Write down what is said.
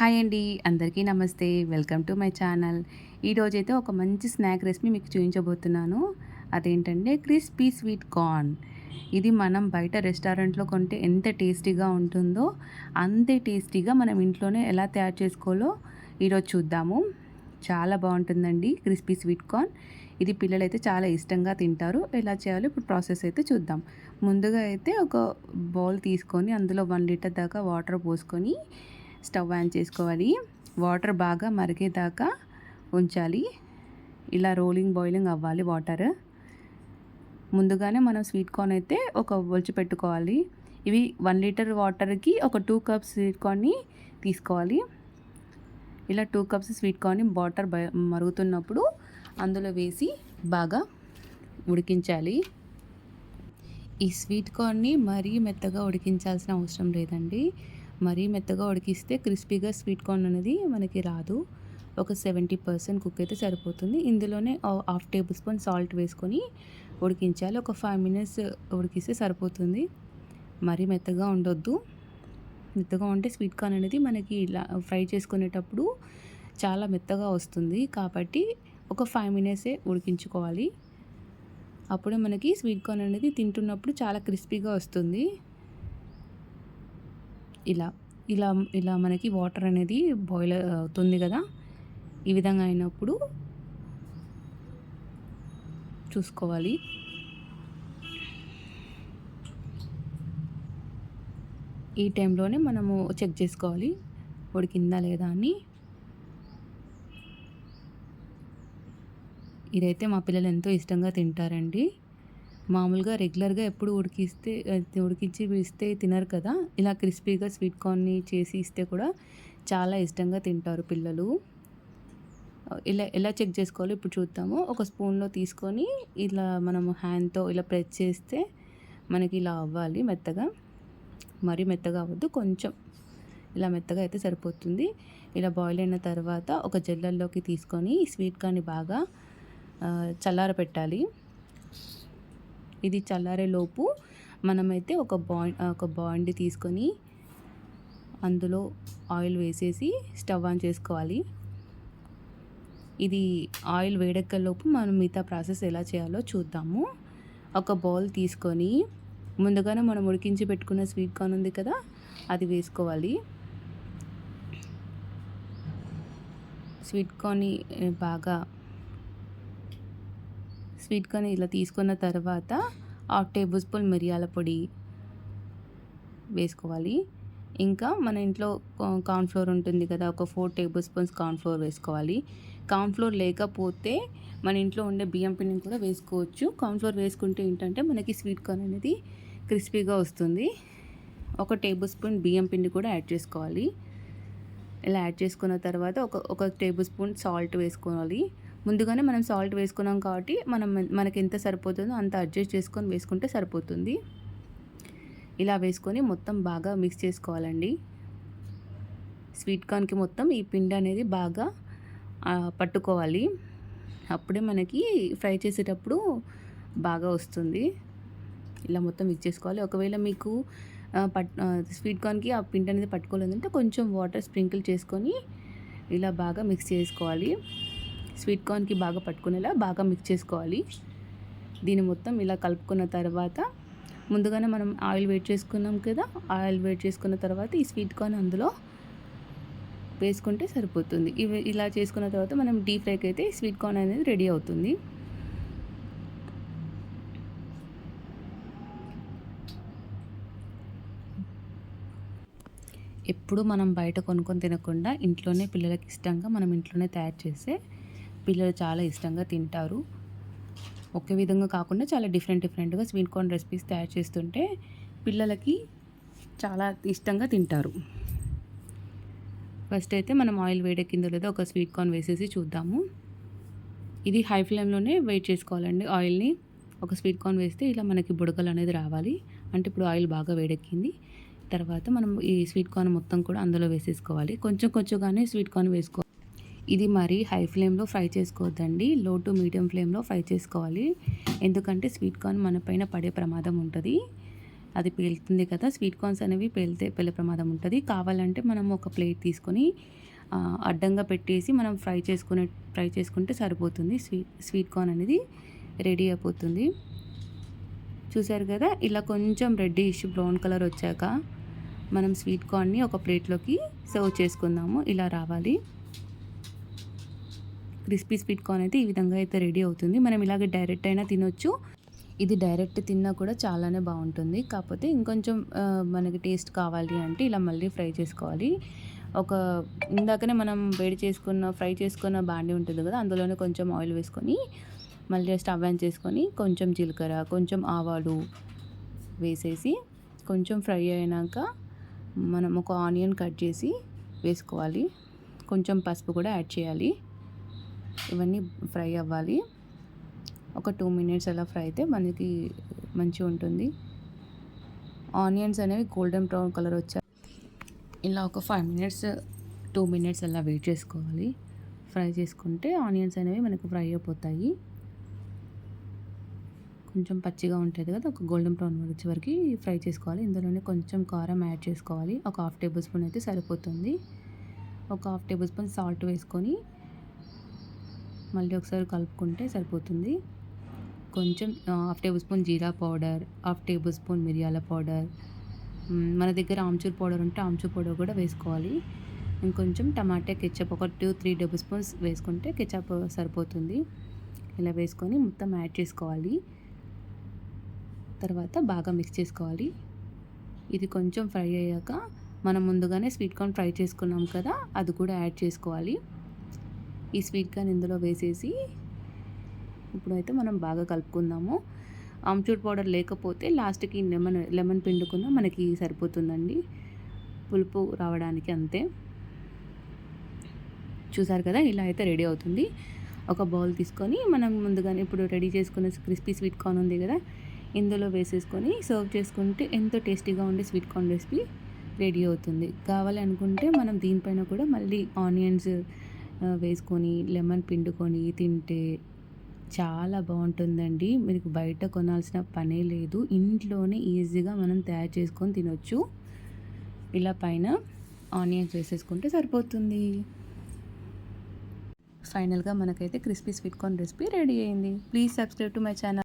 Hi అండి, అందరికీ నమస్తే. Welcome to my channel. ఈరోజైతే ఒక మంచి స్నాక్ రెసిపీ మీకు చూపించబోతున్నాను. అదేంటంటే క్రిస్పీ స్వీట్ కార్న్. ఇది మనం బయట రెస్టారెంట్లో కొంటే ఎంత టేస్టీగా ఉంటుందో అంతే టేస్టీగా మనం ఇంట్లోనే ఎలా తయారు చేసుకోవాలో ఈరోజు చూద్దాము. చాలా బాగుంటుందండి క్రిస్పీ స్వీట్ కార్న్. ఇది పిల్లలైతే చాలా ఇష్టంగా తింటారు. ఎలా చేయాలో ఇప్పుడు ప్రాసెస్ అయితే చూద్దాం. ముందుగా అయితే ఒక బౌల్ తీసుకొని అందులో 1 లీటర్ దాకా వాటర్ పోసుకొని స్టవ్ ఆన్ చేసుకోవాలి. వాటర్ బాగా మరిగేదాకా ఉంచాలి. ఇలా బాయిలింగ్ అవ్వాలి వాటర్. ముందుగానే మనం స్వీట్ కార్న్ అయితే ఒలిచి పెట్టుకోవాలి. ఇవి 1 లీటర్ వాటర్కి ఒక 2 కప్స్ స్వీట్ కార్న్ని తీసుకోవాలి. ఇలా 2 కప్స్ స్వీట్ కార్న్ని వాటర్ మరుగుతున్నప్పుడు అందులో వేసి బాగా ఉడికించాలి. ఈ స్వీట్ కార్న్ని మరీ మెత్తగా ఉడికించాల్సిన అవసరం లేదండి. మరీ మెత్తగా ఉడికిస్తే క్రిస్పీగా స్వీట్ కార్న్ అనేది మనకి రాదు. ఒక 70% కుక్ అయితే సరిపోతుంది. ఇందులోనే హాఫ్ టేబుల్ స్పూన్ సాల్ట్ వేసుకొని ఉడికించాలి. ఒక 5 మినిట్స్ ఉడికిస్తే సరిపోతుంది. మరీ మెత్తగా ఉండొద్దు. మెత్తగా ఉంటే స్వీట్ కార్న్ అనేది మనకి ఇలా ఫ్రై చేసుకునేటప్పుడు చాలా మెత్తగా వస్తుంది. కాబట్టి ఒక 5 మినిట్సే ఉడికించుకోవాలి. అప్పుడే మనకి స్వీట్ కార్న్ అనేది తింటున్నప్పుడు చాలా క్రిస్పీగా వస్తుంది. ఇలా ఇలా ఇలా మనకి వాటర్ అనేది బాయిల్ అవుతుంది కదా, ఈ విధంగా అయినప్పుడు చూసుకోవాలి. ఈ టైంలోనే మనము చెక్ చేసుకోవాలి ఉడికిందా లేదా అని. ఇదైతే మా పిల్లలు ఎంతో ఇష్టంగా తింటారండి. మామూలుగా రెగ్యులర్గా ఎప్పుడు ఉడికించి ఇస్తే తినరు కదా. ఇలా క్రిస్పీగా స్వీట్ కార్న్ని చేసి ఇస్తే కూడా చాలా ఇష్టంగా తింటారు పిల్లలు. ఇలా ఎలా చెక్ చేసుకోవాలో ఇప్పుడు చూద్దాము. ఒక స్పూన్లో తీసుకొని ఇలా మనము హ్యాండ్తో ఇలా ప్రెస్ చేస్తే మనకి ఇలా అవ్వాలి మెత్తగా. మరీ మెత్తగా అవ్వద్దు, కొంచెం ఇలా మెత్తగా అయితే సరిపోతుంది. ఇలా బాయిల్ అయిన తర్వాత ఒక జల్లెల్లోకి తీసుకొని ఈ స్వీట్ కార్న్ని బాగా చల్లారపెట్టాలి. ఇది చల్లారేలోపు మనమైతే ఒక బాండి తీసుకొని అందులో ఆయిల్ వేసేసి స్టవ్ ఆన్ చేసుకోవాలి. ఇది ఆయిల్ వేడెక్కలోపు మనం మిగతా ప్రాసెస్ ఎలా చేయాలో చూద్దాము. ఒక బౌల్ తీసుకొని ముందుగానే మనం ఉడికించి పెట్టుకున్న స్వీట్ కార్న్ ఉంది కదా, అది వేసుకోవాలి. స్వీట్ కార్న్ ఇలా తీసుకున్న తర్వాత 1/2 టేబుల్ స్పూన్ మిరియాల పొడి వేసుకోవాలి. ఇంకా మన ఇంట్లో కార్న్‌ఫ్లోర్ ఉంటుంది కదా, ఒక 4 టేబుల్ స్పూన్స్ కార్న్‌ఫ్లోర్ వేసుకోవాలి. కార్న్‌ఫ్లోర్ లేకపోతే మన ఇంట్లో ఉండే బియ్యం పిండిని కూడా వేసుకోవచ్చు. కార్న్‌ఫ్లోర్ వేసుకుంటే ఏంటంటే మనకి స్వీట్ కార్న్ అనేది క్రిస్పీగా వస్తుంది. 1 టేబుల్ స్పూన్ బియ్యం పిండి కూడా యాడ్ చేసుకోవాలి. ఇలా యాడ్ చేసుకున్న తర్వాత ఒక టేబుల్ స్పూన్ సాల్ట్ వేసుకోవాలి. ముందుగానే మనం సాల్ట్ వేసుకున్నాం కాబట్టి మనకి ఎంత సరిపోతుందో అంత అడ్జస్ట్ చేసుకొని వేసుకుంటే సరిపోతుంది. ఇలా వేసుకొని మొత్తం బాగా మిక్స్ చేసుకోవాలండి. స్వీట్ కార్న్కి మొత్తం ఈ పిండి అనేది బాగా పట్టుకోవాలి. అప్పుడే మనకి ఫ్రై చేసేటప్పుడు బాగా వస్తుంది. ఇలా మొత్తం మిక్స్ చేసుకోవాలి. ఒకవేళ మీకు స్వీట్ కార్న్కి ఆ పిండి అనేది పట్టుకోలేదంటే కొంచెం వాటర్ స్ప్రింకిల్ చేసుకొని ఇలా బాగా మిక్స్ చేసుకోవాలి. స్వీట్ కార్న్కి బాగా పట్టుకునేలా బాగా మిక్స్ చేసుకోవాలి. దీన్ని మొత్తం ఇలా కలుపుకున్న తర్వాత ముందుగానే మనం ఆయిల్ వేడి చేసుకున్నాం కదా, ఆయిల్ వేడి చేసుకున్న తర్వాత ఈ స్వీట్ కార్న్ అందులో వేసుకుంటే సరిపోతుంది. ఇలా చేసుకున్న తర్వాత మనం డీప్ ఫ్రైకి అయితే స్వీట్ కార్న్ అనేది రెడీ అవుతుంది. ఎప్పుడు మనం బయట కొనుక్కొని తినకుండా ఇంట్లోనే పిల్లలకి ఇష్టంగా మనం ఇంట్లోనే తయారు చేస్తే పిల్లలు చాలా ఇష్టంగా తింటారు. ఒకే విధంగా కాకుండా చాలా డిఫరెంట్గా స్వీట్ కార్న్ రెసిపీస్ తయారు చేస్తుంటే పిల్లలకి చాలా ఇష్టంగా తింటారు. ఫస్ట్ అయితే మనం ఆయిల్ వేడెక్కిందో లేదో ఒక స్వీట్ కార్న్ వేసేసి చూద్దాము. ఇది హై ఫ్లేమ్లోనే వెయిట్ చేసుకోవాలండి. ఆయిల్ని ఒక స్వీట్ కార్న్ వేస్తే ఇలా మనకి బుడగలు అనేది రావాలి. అంటే ఇప్పుడు ఆయిల్ బాగా వేడెక్కింది. తర్వాత మనం ఈ స్వీట్ కార్న్ మొత్తం కూడా అందులో వేసేసుకోవాలి. కొంచెంగానే స్వీట్ కార్న్ వేసుకోవాలి. ఇది మరీ హై ఫ్లేమ్లో ఫ్రై చేసుకోవద్దండి. లో టు మీడియం ఫ్లేమ్లో ఫ్రై చేసుకోవాలి. ఎందుకంటే స్వీట్ కార్న్ మన పైన పడే ప్రమాదం ఉంటుంది. అది పేలుతుంది కదా, స్వీట్ కార్న్స్ అనేవి పేలే ప్రమాదం ఉంటుంది. కావాలంటే మనం ఒక ప్లేట్ తీసుకొని అడ్డంగా పెట్టేసి మనం ఫ్రై చేసుకుంటే సరిపోతుంది. స్వీట్ కార్న్ అనేది రెడీ అయిపోతుంది. చూసారు కదా, ఇలా కొంచెం రెడ్డిష్ బ్రౌన్ కలర్ వచ్చాక మనం స్వీట్ కార్న్ని ఒక ప్లేట్లోకి సర్వ్ చేసుకుందాము. ఇలా రావాలి. క్రిస్పీ స్వీట్ కార్న్ అయితే ఈ విధంగా అయితే రెడీ అవుతుంది. మనం ఇలాగే డైరెక్ట్ అయినా తినొచ్చు. ఇది డైరెక్ట్ తిన్నా కూడా చాలానే బాగుంటుంది. కాకపోతే ఇంకొంచెం మనకి టేస్ట్ కావాలి అంటే ఇలా మళ్ళీ ఫ్రై చేసుకోవాలి. ఇందాకనే మనం ఫ్రై చేసుకున్న బాండీ ఉంటుంది కదా, అందులోనే కొంచెం ఆయిల్ వేసుకొని మళ్ళీ స్టవ్ ఆన్ చేసుకొని కొంచెం జీలకర్ర, కొంచెం ఆవాలు వేసేసి కొంచెం ఫ్రై అయినాక మనం ఒక ఆనియన్ కట్ చేసి వేసుకోవాలి. కొంచెం పసుపు కూడా యాడ్ చేయాలి. ఇవన్నీ ఫ్రై అవ్వాలి. ఒక 2 మినిట్స్ అలా ఫ్రై అయితే మనకి మంచిగా ఉంటుంది. ఆనియన్స్ అనేవి గోల్డెన్ బ్రౌన్ కలర్ వచ్చాయి. ఇలా ఒక 5 మినిట్స్ 2 మినిట్స్ అలా వెయిట్ చేసుకోవాలి. ఫ్రై చేసుకుంటే ఆనియన్స్ అనేవి మనకు ఫ్రై అయిపోతాయి. కొంచెం పచ్చిగా ఉంటుంది కదా, ఒక గోల్డెన్ బ్రౌన్ వచ్చే వరకు ఫ్రై చేసుకోవాలి. ఇందులోనే కొంచెం కారం యాడ్ చేసుకోవాలి. ఒక 1/2 టేబుల్ స్పూన్ అయితే సరిపోతుంది. ఒక 1/2 టేబుల్ స్పూన్ సాల్ట్ వేసుకొని మళ్ళీ ఒకసారి కలుపుకుంటే సరిపోతుంది. కొంచెం 1/2 టేబుల్ స్పూన్ జీరా పౌడర్, 1/2 టేబుల్ స్పూన్ మిరియాల పౌడర్, మన దగ్గర ఆమ్చూర్ పౌడర్ ఉంటే ఆమ్చూర్ పౌడర్ కూడా వేసుకోవాలి. ఇంకొంచెం టమాటా కెచప్ ఒక 2-3 టేబుల్ స్పూన్స్ వేసుకుంటే కెచప్ సరిపోతుంది. ఇలా వేసుకొని మొత్తం యాడ్ చేసుకోవాలి. తర్వాత బాగా మిక్స్ చేసుకోవాలి. ఇది కొంచెం ఫ్రై అయ్యాక మనం ముందుగానే స్వీట్ కార్న్ ఫ్రై చేసుకున్నాం కదా, అది కూడా యాడ్ చేసుకోవాలి. ఈ స్వీట్ కార్న్ ఇందులో వేసేసి ఇప్పుడైతే మనం బాగా కలుపుకుందాము. ఆమ్చూర్ పౌడర్ లేకపోతే లాస్ట్కి లెమన్ పిండుకున్నా మనకి సరిపోతుందండి, పులుపు రావడానికి అంతే. చూసారు కదా, ఇలా అయితే రెడీ అవుతుంది. ఒక బౌల్ తీసుకొని మనం ముందుగానే ఇప్పుడు రెడీ చేసుకున్న క్రిస్పీ స్వీట్ కార్న్ ఉంది కదా, ఇందులో వేసేసుకొని సర్వ్ చేసుకుంటే ఎంతో టేస్టీగా ఉండే స్వీట్ కార్న్ రెసిపీ రెడీ అవుతుంది. కావాలి అనుకుంటే మనం దీనిపైన కూడా మళ్ళీ ఆనియన్స్ వేసుకొని లెమన్ పిండుకొని తింటే చాలా బాగుంటుందండి. మీకు బయట కొనాల్సిన పనే లేదు. ఇంట్లోనే ఈజీగా మనం తయారు చేసుకొని తినొచ్చు. ఇలా పైన ఆనియన్స్ వేసేసుకుంటే సరిపోతుంది. ఫైనల్గా మనకైతే crispy sweet corn recipe ready అయింది. Please subscribe to my channel.